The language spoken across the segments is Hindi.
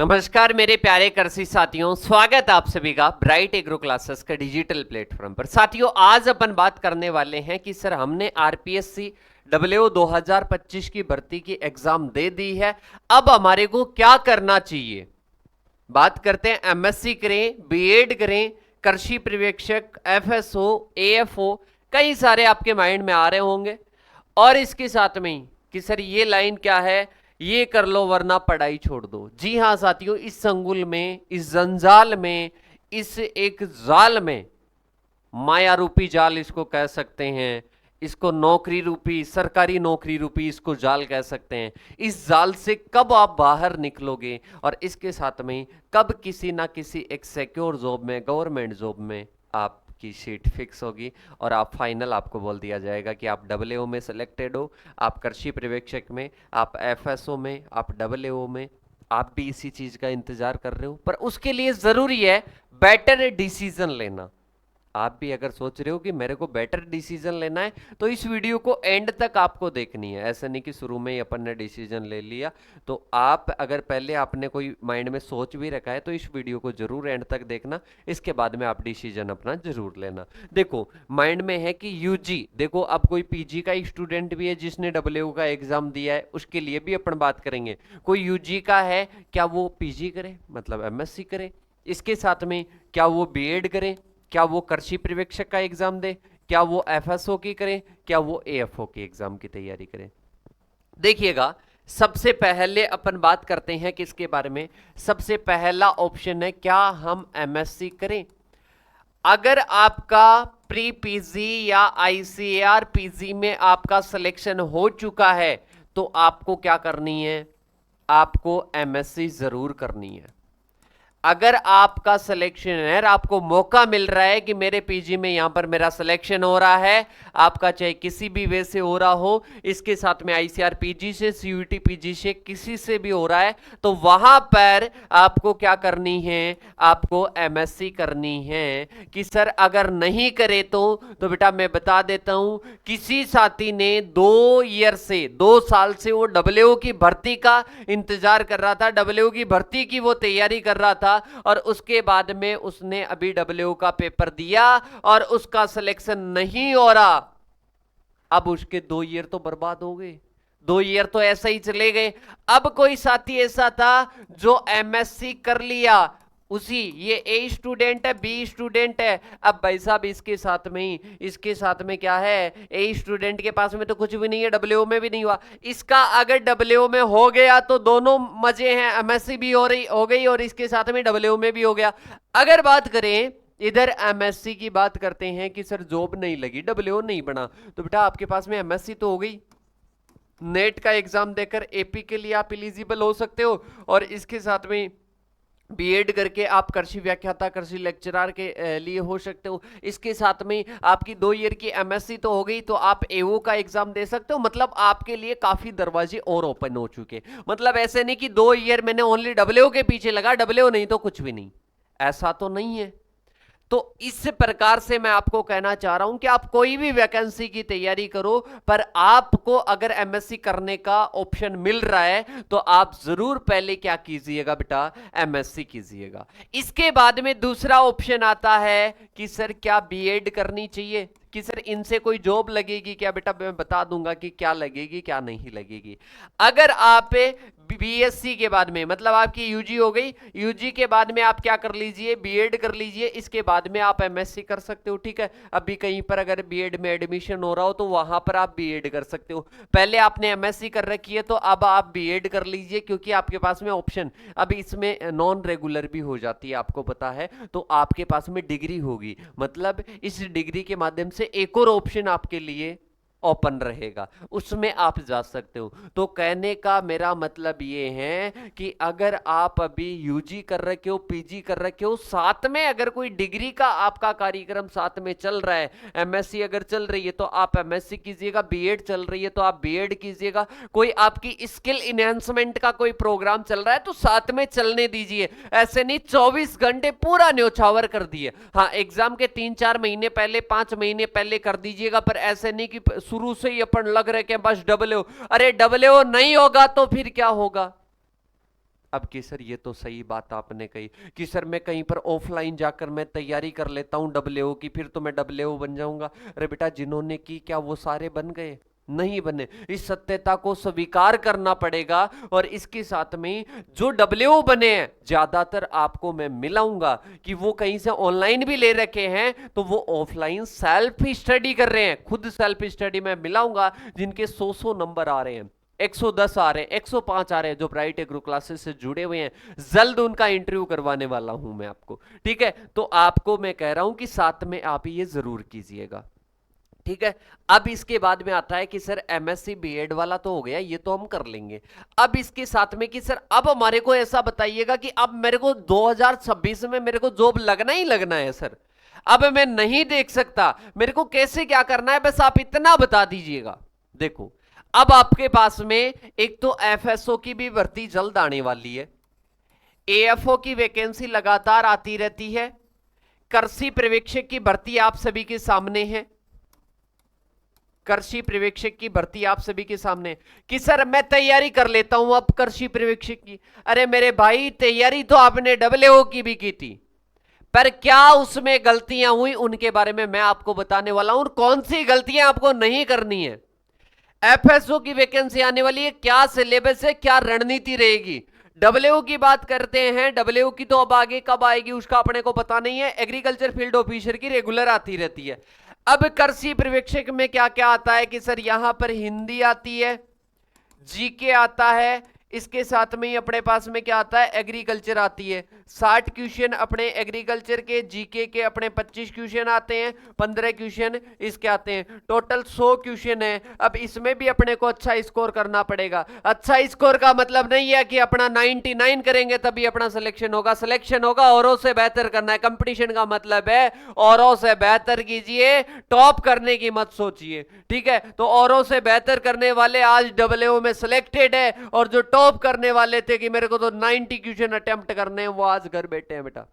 नमस्कार मेरे प्यारे कृषि साथियों, स्वागत है आप सभी का ब्राइट एग्रो क्लासेस के डिजिटल प्लेटफॉर्म पर। साथियों, आज अपन बात करने वाले हैं कि सर हमने आरपीएससी डब्ल्यू 2025 की भर्ती की एग्जाम दे दी है, अब हमारे को क्या करना चाहिए। बात करते हैं एमएससी करें, बीएड करें, कृषि पर्यवेक्षक, एफएसओ, एएफओ, कई सारे आपके माइंड में आ रहे होंगे। और इसके साथ में ही कि सर ये लाइन क्या है, ये कर लो वरना पढ़ाई छोड़ दो। जी हां साथियों, इस संगुल में, इस जंजाल में, इस एक जाल में, माया रूपी जाल इसको कह सकते हैं, इसको नौकरी रूपी, सरकारी नौकरी रूपी इसको जाल कह सकते हैं। इस जाल से कब आप बाहर निकलोगे और इसके साथ में कब किसी ना किसी एक सिक्योर जॉब में, गवर्नमेंट जॉब में आपकी सीट फिक्स होगी और आप फाइनल, आपको बोल दिया जाएगा कि आप डब्ल्यूओ में सिलेक्टेड हो, आप कृषि पर्यवेक्षक में, आप एफएसओ में, आप डब्ल्यूओ में, आप भी इसी चीज का इंतजार कर रहे हो। पर उसके लिए जरूरी है बेटर डिसीजन लेना। आप भी अगर सोच रहे हो कि मेरे को बेटर डिसीजन लेना है तो इस वीडियो को एंड तक आपको देखनी है। ऐसा नहीं कि शुरू में ही अपन ने डिसीजन ले लिया। तो आप अगर पहले आपने कोई माइंड में सोच भी रखा है तो इस वीडियो को जरूर एंड तक देखना, इसके बाद में आप डिसीजन अपना जरूर लेना। देखो, माइंड में है कि यूजी, देखो अब कोई पीजी का स्टूडेंट भी है जिसने डब्ल्यू का एग्जाम दिया है, उसके लिए भी अपन बात करेंगे। कोई यूजी का है, क्या वो पीजी करे, मतलब एमएससी करे, इसके साथ में क्या वो बीएड करे, क्या वो कृषि पर्यवेक्षक का एग्जाम दे, क्या वो एफएसओ की करे, क्या वो एएफओ की एग्जाम की तैयारी करे। देखिएगा, सबसे पहले अपन बात करते हैं किसके बारे में। सबसे पहला ऑप्शन है, क्या हम एमएससी करें। अगर आपका प्री पीजी या आईसीएआर पीजी में आपका सिलेक्शन हो चुका है तो आपको क्या करनी है, आपको एमएससी जरूर करनी है। अगर आपका सिलेक्शन है और आपको मौका मिल रहा है कि मेरे पीजी में यहां पर मेरा सिलेक्शन हो रहा है, आपका चाहे किसी भी वे से हो रहा हो, इसके साथ में आईसीआर पीजी से, सीयूटी पीजी से, किसी से भी हो रहा है, तो वहां पर आपको क्या करनी है, आपको एमएससी करनी है। कि सर अगर नहीं करे तो बेटा मैं बता देता हूं, किसी साथी ने 2 साल से वो डब्ल्यू की भर्ती का इंतजार कर रहा था, डब्ल्यू की भर्ती की वो तैयारी कर रहा था, और उसके बाद में उसने अभी डब्ल्यू का पेपर दिया और उसका सिलेक्शन नहीं हो रहा। अब उसके 2 ईयर तो बर्बाद हो गए, 2 ईयर तो ऐसा ही चले गए। अब कोई साथी ऐसा था जो एमएससी कर लिया, उसी, ये ए स्टूडेंट है, बी स्टूडेंट है। अब भाई साहब इसके साथ में ही, इसके साथ में क्या है, ए स्टूडेंट के पास में तो कुछ भी नहीं है, डब्ल्यू में भी नहीं हुआ, इसका अगर डब्ल्यू में हो गया तो दोनों मजे हैं, एमएससी भी हो गई और इसके साथ में डब्ल्यू में भी हो गया। अगर बात करें इधर एमएससी की, बात करते हैं कि सर जॉब नहीं लगी, डब्ल्यू नहीं बना, तो बेटा आपके पास में एमएससी तो हो गई, नेट का एग्जाम देकर एपी के लिए आप एलिजिबल हो सकते हो, और इसके साथ में बीएड करके आप कृषि व्याख्याता, कृषि लेक्चरर के लिए हो सकते हो। इसके साथ में आपकी 2 ईयर की एमएससी तो हो गई, तो आप एओ का एग्जाम दे सकते हो। मतलब आपके लिए काफी दरवाजे और ओपन हो चुके। मतलब ऐसे नहीं कि 2 ईयर मैंने ओनली डब्ल्यू के पीछे लगा, डब्ल्यू नहीं तो कुछ भी नहीं, ऐसा तो नहीं है। तो इस प्रकार से मैं आपको कहना चाह रहा हूं कि आप कोई भी वैकेंसी की तैयारी करो, पर आपको अगर एमएससी करने का ऑप्शन मिल रहा है तो आप जरूर पहले क्या कीजिएगा बेटा, एमएससी कीजिएगा। इसके बाद में दूसरा ऑप्शन आता है कि सर क्या बीएड करनी चाहिए, कि सर इनसे कोई जॉब लगेगी क्या। बेटा मैं बता दूंगा कि क्या लगेगी क्या नहीं लगेगी। अगर आप बीएससी के बाद में, मतलब आपकी यूजी हो गई, यूजी के बाद में आप क्या कर लीजिए, बीएड कर लीजिए, इसके बाद में आप एमएससी कर सकते हो। ठीक है, अभी कहीं पर अगर बीएड में एडमिशन हो रहा हो तो वहां पर आप बीएड कर सकते हो। पहले आपने एमएससी कर रखी है तो अब आप बीएड कर लीजिए, क्योंकि आपके पास में ऑप्शन अभी इसमें नॉन रेगुलर भी हो जाती है, आपको पता है। तो आपके पास में डिग्री होगी, मतलब इस डिग्री के माध्यम से एक और ऑप्शन आपके लिए ओपन रहेगा, उसमें आप जा सकते हो। तो कहने का मेरा मतलब ये है कि अगर आप अभी यूजी कर रखे हो, पीजी कर रखे हो, साथ में अगर कोई डिग्री का आपका कार्यक्रम साथ में चल रहा है, एमएससी अगर चल रही है तो आप एमएससी कीजिएगा, बीएड चल रही है तो आप बीएड कीजिएगा, कोई आपकी स्किल इनहेंसमेंट का कोई प्रोग्राम चल रहा है तो साथ में चलने दीजिए। ऐसे नहीं 24 घंटे पूरा न्योछावर कर दिए। हाँ, एग्जाम के 3-4 महीने पहले, 5 महीने पहले कर दीजिएगा, पर ऐसे नहीं कि शुरू से ही अपन लग रहे कि बस डब्ल्यू, अरे डब्ल्यू नहीं होगा तो फिर क्या होगा। अब कि सर ये तो सही बात आपने कही कि सर मैं कहीं पर ऑफलाइन जाकर मैं तैयारी कर लेता हूँ डब्ल्यूओ की, फिर तो मैं डब्ल्यूओ बन जाऊंगा। अरे बेटा, जिन्होंने की क्या वो सारे बन गए? नहीं बने। इस सत्यता को स्वीकार करना पड़ेगा। और इसके साथ में जो डब्ल्यूओ बने हैं ज्यादातर आपको मैं मिलाऊंगा कि वो कहीं से ऑनलाइन भी ले रखे हैं, तो वो ऑफलाइन सेल्फ स्टडी कर रहे हैं, खुद सेल्फ स्टडी में मिलाऊंगा, जिनके 100 नंबर आ रहे हैं, 110 आ रहे हैं, 105 आ रहे हैं, जो ब्राइट एग्रो क्लासेस से जुड़े हुए हैं। जल्द उनका इंटरव्यू करवाने वाला हूं मैं आपको, ठीक है? तो आपको मैं कह रहा हूं कि साथ में आप ये जरूर कीजिएगा, ठीक है? अब इसके बाद में आता है कि सर एमएससी बीएड वाला तो हो गया, ये तो हम कर लेंगे। अब इसके साथ में कि सर अब हमारे को ऐसा बताइएगा कि अब मेरे को 2026 में मेरे को जॉब लगना ही लगना है सर, अब मैं नहीं देख सकता, मेरे को कैसे क्या करना है, बस आप इतना बता दीजिएगा। देखो, अब आपके पास में एक तो एफएसओ की भी भर्ती जल्द आने वाली है, एएफओ की वैकेंसी लगातार आती रहती है, कृषि पर्यवेक्षक की भर्ती आप सभी के सामने है, कृषि पर्यवेक्षक की भर्ती आप सभी के सामने कि सर मैं तैयारी कर लेता हूं अब कृषि पर्यवेक्षक की। अरे मेरे भाई, तैयारी तो आपने डब्ल्यूओ की भी की थी, पर क्या उसमें गलतियां हुई उनके बारे में मैं आपको बताने वाला हूं, कौन सी गलतियां आपको नहीं करनी है। एफएसओ की वैकेंसी आने वाली है, क्या सिलेबस है, क्या रणनीति रहेगी। डब्ल्यूओ की बात करते हैं, डब्ल्यूओ की तो अब आगे कब आएगी उसका अपने को पता नहीं है, एग्रीकल्चर फील्ड ऑफिसर की रेगुलर आती रहती है। अब कृषि पर्यवेक्षक में क्या क्या आता है कि सर यहां पर हिंदी आती है, जीके आता है, इसके साथ में ही अपने पास में क्या आता है, एग्रीकल्चर आती है। 60 क्वेश्चन अपने एग्रीकल्चर के, जीके के अपने 25 क्वेश्चन आते हैं, 15 क्वेश्चन इसके आते हैं, टोटल 100 क्वेश्चन है। अब इसमें भी अपने को अच्छा स्कोर करना पड़ेगा। अच्छा स्कोर का मतलब नहीं है कि अपना 99 करेंगे तभी अपना सिलेक्शन होगा, सिलेक्शन होगा औरों से बेहतर करना है। कंपटीशन का मतलब है औरों से बेहतर कीजिए, टॉप करने की मत सोचिए, ठीक है? तो औरों से बेहतर करने वाले आज डब्ल्यूओ में सिलेक्टेड है, और जो टॉप करने वाले थे कि मेरे को तो 90 क्वेश्चन अटेम्प्ट करने हैं, वो आज घर बैठे हैं बेटा।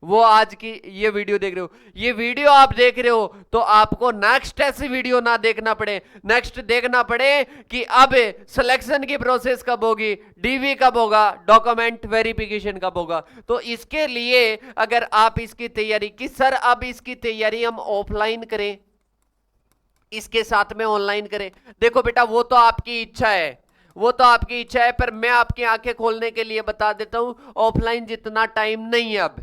वो आज की ये वीडियो देख रहे हो, ये वीडियो आप देख रहे हो तो आपको नेक्स्ट ऐसी वीडियो ना देखना पड़े, नेक्स्ट देखना पड़े कि अब सिलेक्शन की प्रोसेस कब होगी, डीवी कब होगा, डॉक्यूमेंट वेरिफिकेशन कब होगा। तो इसके लिए अगर आप इसकी तैयारी कि सर अब इसकी तैयारी हम ऑफलाइन करें, इसके साथ में ऑनलाइन करें, देखो बेटा वो तो आपकी इच्छा है, वो तो आपकी इच्छा है, पर मैं आपकी आंखें खोलने के लिए बता देता हूं, ऑफलाइन जितना टाइम नहीं है अब।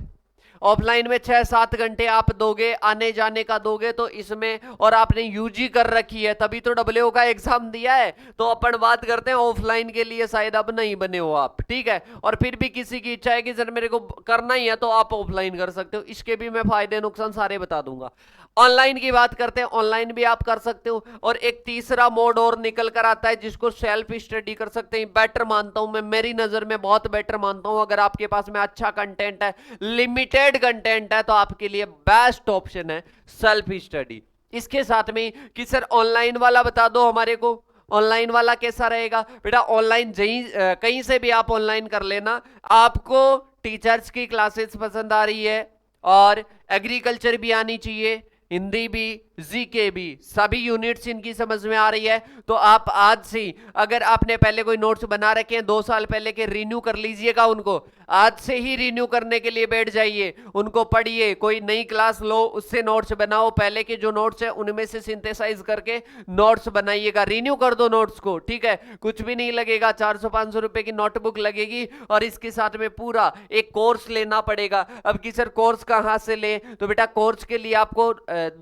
ऑफलाइन में 6-7 घंटे आप दोगे, आने जाने का दोगे, तो इसमें और आपने यूजी कर रखी है तभी तो डब्ल्यूओ का एग्जाम दिया है, तो अपन बात करते हैं ऑफलाइन के लिए शायद अब नहीं बने हो आप, ठीक है? और फिर भी किसी की इच्छा है कि सर मेरे को करना ही है, तो आप ऑफलाइन कर सकते हो। इसके भी मैं फायदे नुकसान सारे बता दूंगा। ऑनलाइन की बात करते हैं, ऑनलाइन भी आप कर सकते हो। और एक तीसरा मोड और निकल कर आता है जिसको सेल्फ स्टडी कर सकते हैं, बेटर मानता हूं मैं, मेरी नजर में बहुत बेटर मानता हूं। अगर आपके पास में अच्छा कंटेंट है, लिमिटेड कंटेंट है, तो आपके लिए बेस्ट ऑप्शन है सेल्फ स्टडी। इसके साथ में कि सर ऑनलाइन वाला बता दो हमारे को, ऑनलाइन वाला कैसा रहेगा बेटा? ऑनलाइन कहीं से भी आप ऑनलाइन कर लेना। आपको टीचर्स की क्लासेस पसंद आ रही है और एग्रीकल्चर भी आनी चाहिए, हिंदी भी, जीके भी, सभी यूनिट्स इनकी समझ में आ रही है, तो आप आज से, अगर आपने पहले कोई नोट्स बना रखे हैं 2 साल पहले के, रिन्यू कर लीजिएगा उनको, आज से ही रिन्यू करने के लिए बैठ जाइए, उनको पढ़िए, कोई नई क्लास लो, उससे नोट्स बनाओ, पहले के जो नोट्स है उनमें से सिंथेसाइज करके नोट्स बनाइएगा, रिन्यू कर दो नोट्स को, ठीक है? कुछ भी नहीं लगेगा, 400-500 रुपए की नोटबुक लगेगी, और इसके साथ में पूरा एक कोर्स लेना पड़ेगा। अब कि सर कोर्स कहां से ले, तो बेटा कोर्स के लिए आपको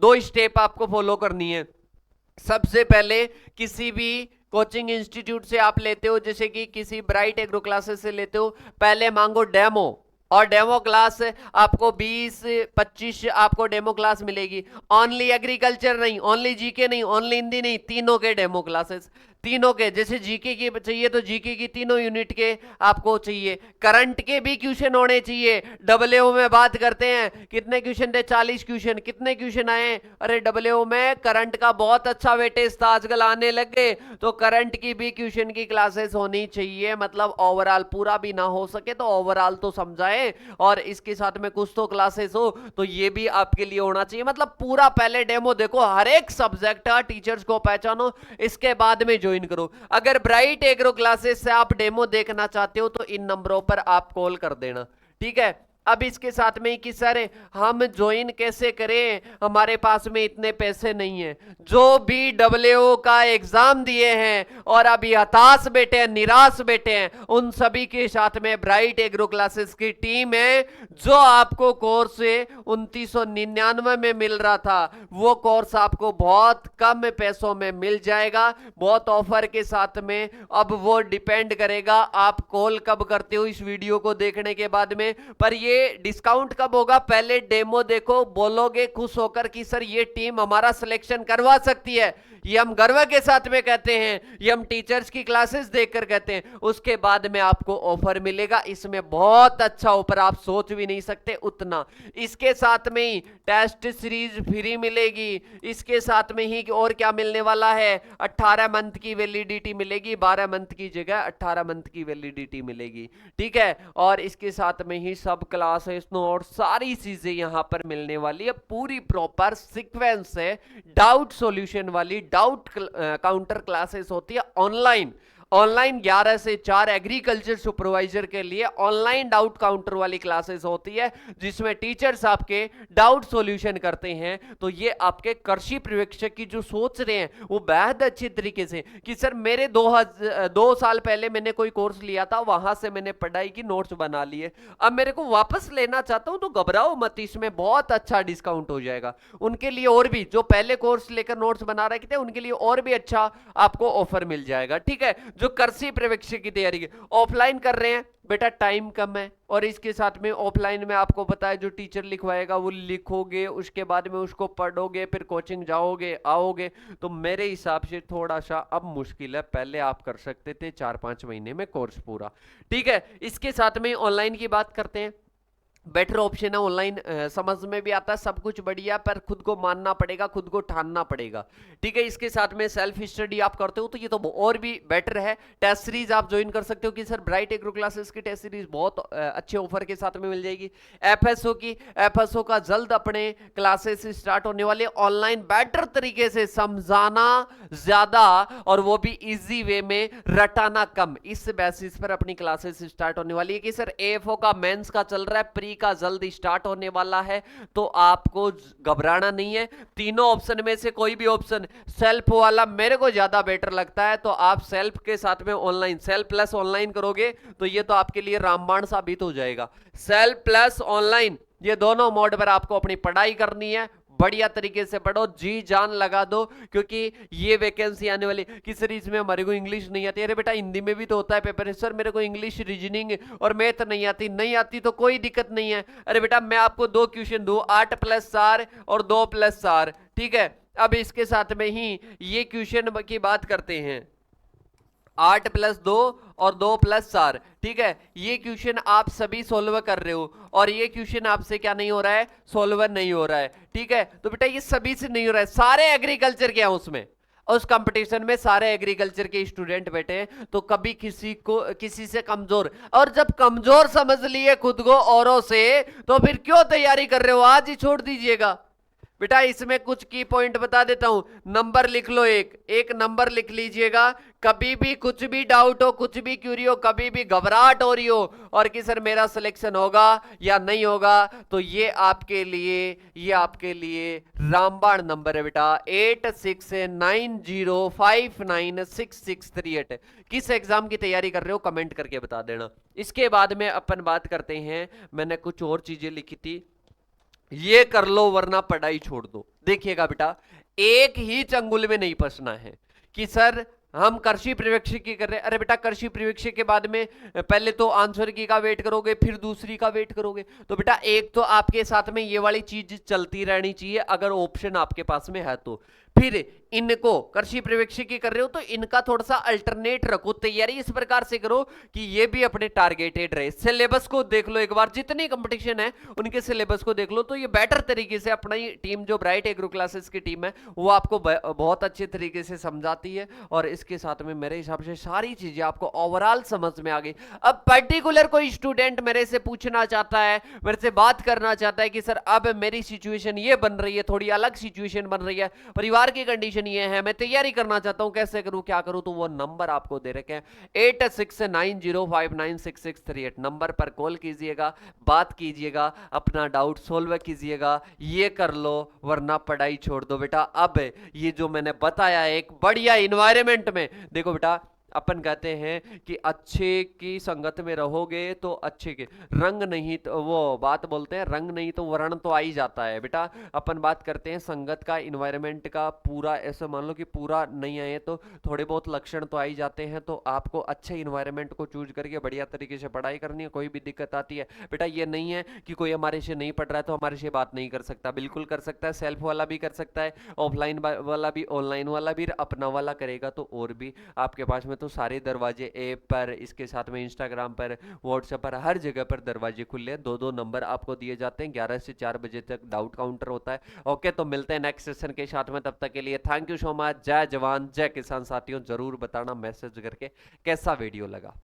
2 स्टेप आपको फॉलो करनी है। सबसे पहले किसी भी कोचिंग इंस्टीट्यूट से आप लेते हो, जैसे कि किसी ब्राइट एग्रो क्लासेस से लेते हो, पहले मांगो डेमो, और डेमो क्लास आपको 20-25 आपको डेमो क्लास मिलेगी। ओनली एग्रीकल्चर नहीं, ओनली जीके नहीं, ओनली हिंदी नहीं, तीनों के डेमो क्लासेस, तीनों के। जैसे जीके की चाहिए तो जीके की तीनों यूनिट के आपको चाहिए, करंट के भी क्वेश्चन होने चाहिए। डब्ल्यूओ में बात करते हैं कितने क्वेश्चन थे, 40 क्वेश्चन, कितने क्वेश्चन आए? अरे डब्ल्यूओ में करंट का बहुत अच्छा वेटेज था, आजकल आने लग गए, तो करंट की भी क्वेश्चन की क्लासेस होनी चाहिए। मतलब ओवरऑल, पूरा भी ना हो सके तो ओवरऑल तो समझाए, और इसके साथ में कुछ तो क्लासेस हो तो ये भी आपके लिए होना चाहिए। मतलब पूरा पहले डेमो देखो, हर एक सब्जेक्ट का टीचर्स को पहचानो, इसके बाद में जो ज्वाइन करो। अगर ब्राइट एग्रो क्लासेस से आप डेमो देखना चाहते हो तो इन नंबरों पर आप कॉल कर देना, ठीक है। अब इसके साथ में कि सर हम ज्वाइन कैसे करें, हमारे पास में इतने पैसे नहीं है। जो भी डब्ल्यूओ का एग्जाम दिए हैं और अभी हताश बैठे हैं, निराश बैठे हैं, उन सभी के साथ में ब्राइट एग्रो क्लासेस की टीम है। जो आपको कोर्स 2999 में मिल रहा था, वो कोर्स आपको बहुत कम पैसों में मिल जाएगा, बहुत ऑफर के साथ में। अब वो डिपेंड करेगा आप कॉल कब करते हो इस वीडियो को देखने के बाद में। पर ये डिस्काउंट कब होगा, पहले डेमो देखो, बोलोगे खुश होकर कि सर ये टीम हमारा सिलेक्शन करवा सकती है। ये हम गर्व के साथ में कहते हैं, ये हम टीचर्स की क्लासेस देखकर कहते हैं। उसके बाद में आपको ऑफर मिलेगा, इसमें बहुत अच्छा ऑफर, आप सोच भी नहीं सकते उतना। इसके साथ में ही टेस्ट सीरीज फ्री मिलेगी। इसके साथ में ही और क्या मिलने वाला है, 18 मंथ की वैलिडिटी मिलेगी, 12 मंथ की जगह 18 मंथ की वैलिडिटी मिलेगी, ठीक है। और इसके साथ में ही सब क्लासेस नोट सारी चीजें यहां पर मिलने वाली है, पूरी प्रॉपर सीक्वेंस है। डाउट सॉल्यूशन वाली डाउट काउंटर क्लासेस होती है ऑनलाइन। ऑनलाइन 11 से 4 एग्रीकल्चर सुपरवाइजर के लिए ऑनलाइन डाउट काउंटर वाली क्लासेस होती है, जिसमें टीचर्स आपके डाउट सॉल्यूशन करते हैं। तो ये आपके कृषि पर्यवेक्षक की जो सोच रहे हैं वो बेहद अच्छी तरीके से कि सर मेरे 2 साल पहले मैंने कोई कोर्स लिया था, वहां से मैंने पढ़ाई की, नोट्स बना लिए, अब मेरे को वापस लेना चाहता हूं, तो घबराओ मत, इसमें बहुत अच्छा डिस्काउंट हो जाएगा उनके लिए। और भी जो पहले कोर्स लेकर नोट्स बना रहे थे उनके लिए और भी अच्छा आपको ऑफर मिल जाएगा, ठीक है। जो कृषि पर्यवेक्षक की तैयारी ऑफलाइन कर रहे हैं, बेटा टाइम कम है, और इसके साथ में ऑफलाइन में आपको पता है जो टीचर लिखवाएगा वो लिखोगे, उसके बाद में उसको पढ़ोगे, फिर कोचिंग जाओगे आओगे। तो मेरे हिसाब से थोड़ा सा अब मुश्किल है, पहले आप कर सकते थे 4-5 महीने में कोर्स पूरा, ठीक है। इसके साथ में ऑनलाइन की बात करते हैं, बेटर ऑप्शन है ऑनलाइन, समझ में भी आता है, सब कुछ बढ़िया, पर खुद को मानना पड़ेगा, खुद को ठानना पड़ेगा, ठीक है। इसके साथ में सेल्फ स्टडी आप करते हो तो ये तो और भी बेटर है। टेस्ट सीरीज आप ज्वाइन कर सकते हो कि सर ब्राइट एग्रो क्लासेस की टेस्ट सीरीज बहुत अच्छे ऑफर के साथ में मिल जाएगी। एफएसओ का जल्द अपने क्लासेस स्टार्ट होने वाले, ऑनलाइन बेटर तरीके से समझाना ज्यादा और वो भी इजी वे में, रटाना कम, इस बेसिस पर अपनी क्लासेस स्टार्ट होने वाली है। कि सर एएफओ का मेंस का चल रहा है, प्री का जल्द स्टार्ट होने वाला है, तो आपको घबराना नहीं है। तीनों ऑप्शन में से कोई भी ऑप्शन सेल्फ वाला मेरे को ज्यादा बेटर लगता है, तो आप सेल्फ के साथ में ऑनलाइन, सेल्फ प्लस ऑनलाइन करोगे तो ये तो आपके लिए रामबाण साबित हो जाएगा। सेल्फ प्लस ऑनलाइन ये दोनों मोड पर आपको अपनी पढ़ाई करनी है, बढ़िया तरीके से पढ़ो, जी जान लगा दो, क्योंकि ये वैकेंसी आने वाली कि सर इसमें हमारे को इंग्लिश नहीं आती। अरे बेटा हिंदी में भी तो होता है पेपर, सर मेरे को इंग्लिश, रीजनिंग और मैथ नहीं आती तो कोई दिक्कत नहीं है। अरे बेटा मैं आपको 2 क्वेश्चन दूं, 8+4 और 2+4, ठीक है। अब इसके साथ में ही ये क्वेश्चन की बात करते हैं, 8+2 और 2+4, ठीक है। ये क्वेश्चन आप सभी सोल्व कर रहे हो और ये क्वेश्चन आपसे क्या नहीं हो रहा है, सोल्वर नहीं हो रहा है, ठीक है। तो बेटा ये सभी से नहीं हो रहा है, सारे एग्रीकल्चर के हैं उसमें, उस कंपटीशन में सारे एग्रीकल्चर के स्टूडेंट बैठे हैं, तो कभी किसी से कमजोर, और जब कमजोर समझ लिए खुद को औरों से, तो फिर क्यों तैयारी कर रहे हो, आज ही छोड़ दीजिएगा। बेटा इसमें कुछ की पॉइंट बता देता हूं, नंबर लिख लो, एक नंबर लिख लीजिएगा। कभी भी कुछ भी डाउट हो, कुछ भी क्यूरी हो, कभी भी घबराहट हो रही हो और कि सर मेरा सिलेक्शन होगा या नहीं होगा, तो ये आपके लिए रामबाण नंबर है बेटा, 8690596638। किस एग्जाम की तैयारी कर रहे हो कमेंट करके बता देना। इसके बाद में अपन बात करते हैं, मैंने कुछ और चीजें लिखी थी, ये कर लो वरना पढ़ाई छोड़ दो। देखिएगा बेटा, एक ही चंगुल में नहीं फंसना है कि सर हम कृषि पर्यवेक्षक की कर रहे हैं। अरे बेटा कृषि पर्यवेक्षक के बाद में पहले तो आंसर की का वेट करोगे, फिर दूसरी का वेट करोगे, तो बेटा एक तो आपके साथ में ये वाली चीज चलती रहनी चाहिए, अगर ऑप्शन आपके पास में है तो। फिर इनको कृषि पर्यवेक्षक की कर रहे हो तो इनका थोड़ा सा अल्टरनेट रखो, तैयारी इस प्रकार से करो कि ये भी अपने टारगेटेड रहे। सिलेबस को देख लो एक बार, जितनी कंपटीशन है उनके सिलेबस को देख लो, तो ये बेटर तरीके से अपनी टीम जो ब्राइट एग्रो क्लासेस की टीम है वो आपको बहुत अच्छे तरीके से समझाती है और इसके साथ में मेरे हिसाब से सारी चीजें आपको ओवरऑल समझ में आ गई। अब पर्टिकुलर कोई स्टूडेंट मेरे से पूछना चाहता है, मेरे से बात करना चाहता है कि सर अब मेरी सिचुएशन ये बन रही है, थोड़ी अलग सिचुएशन बन रही है, परिवार की कंडीशन ये है, मैं तैयारी करना चाहता हूं, कैसे करूं क्या करूं, तो वो नंबर आपको दे रखे हैं 8690596638 नंबर पर कॉल कीजिएगा, बात कीजिएगा, अपना डाउट सोल्व कीजिएगा। ये कर लो वरना पढ़ाई छोड़ दो बेटा। अब ये जो मैंने बताया एक बढ़िया इन्वायरमेंट में, देखो बेटा अपन कहते हैं कि अच्छे की संगत में रहोगे तो अच्छे के रंग नहीं, तो वो बात बोलते हैं रंग नहीं तो वर्ण तो आ ही जाता है बेटा। अपन बात करते हैं संगत का, इन्वायरमेंट का, पूरा ऐसे मान लो कि पूरा नहीं आए तो थोड़े बहुत लक्षण तो आ ही जाते हैं। तो आपको अच्छे इन्वायरमेंट को चूज करके बढ़िया तरीके से पढ़ाई करनी है। कोई भी दिक्कत आती है बेटा, ये नहीं है कि कोई हमारे से नहीं पढ़ रहा है तो हमारे से बात नहीं कर सकता, बिल्कुल कर सकता है। सेल्फ वाला भी कर सकता है, ऑफलाइन वाला भी, ऑनलाइन वाला भी, अपना वाला करेगा तो और भी आपके पास में तो सारे दरवाजे ऐप पर, इसके साथ में इंस्टाग्राम पर, व्हाट्सएप पर, हर जगह पर दरवाजे खुले हैं। 2-2 नंबर आपको दिए जाते हैं, 11 से 4 बजे तक डाउट काउंटर होता है। ओके, तो मिलते हैं नेक्स्ट सेशन के साथ में, तब तक के लिए थैंक यू सो मच। जय जवान जय किसान। साथियों जरूर बताना मैसेज करके कैसा वीडियो लगा।